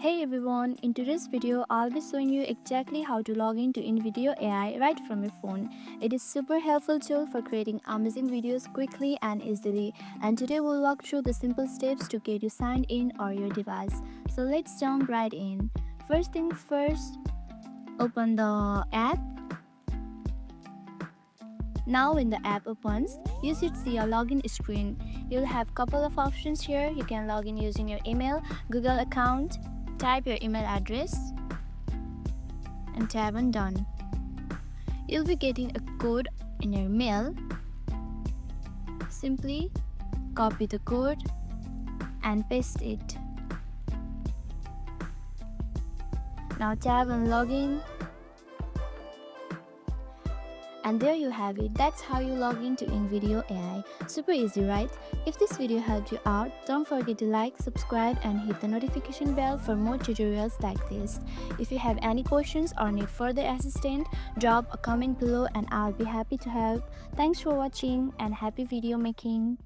Hey everyone, in today's video I'll be showing you exactly how to log into Invideo AI right from your phone. It is super helpful tool for creating amazing videos quickly and easily, and today we'll walk through the simple steps to get you signed in on your device. So let's jump right in. First thing first, open the app. Now when the app opens, you should see a login screen. You'll have couple of options here. You can log in using your email, Google account, type your email address and tap on done. You'll be getting a code in your mail. Simply copy the code and paste it. Now tap on login. And there you have it. That's how you log into Invideo AI. Super easy, right? If this video helped you out, don't forget to like, subscribe and hit the notification bell for more tutorials like this. If you have any questions or need further assistance, drop a comment below and I'll be happy to help. Thanks for watching and happy video making.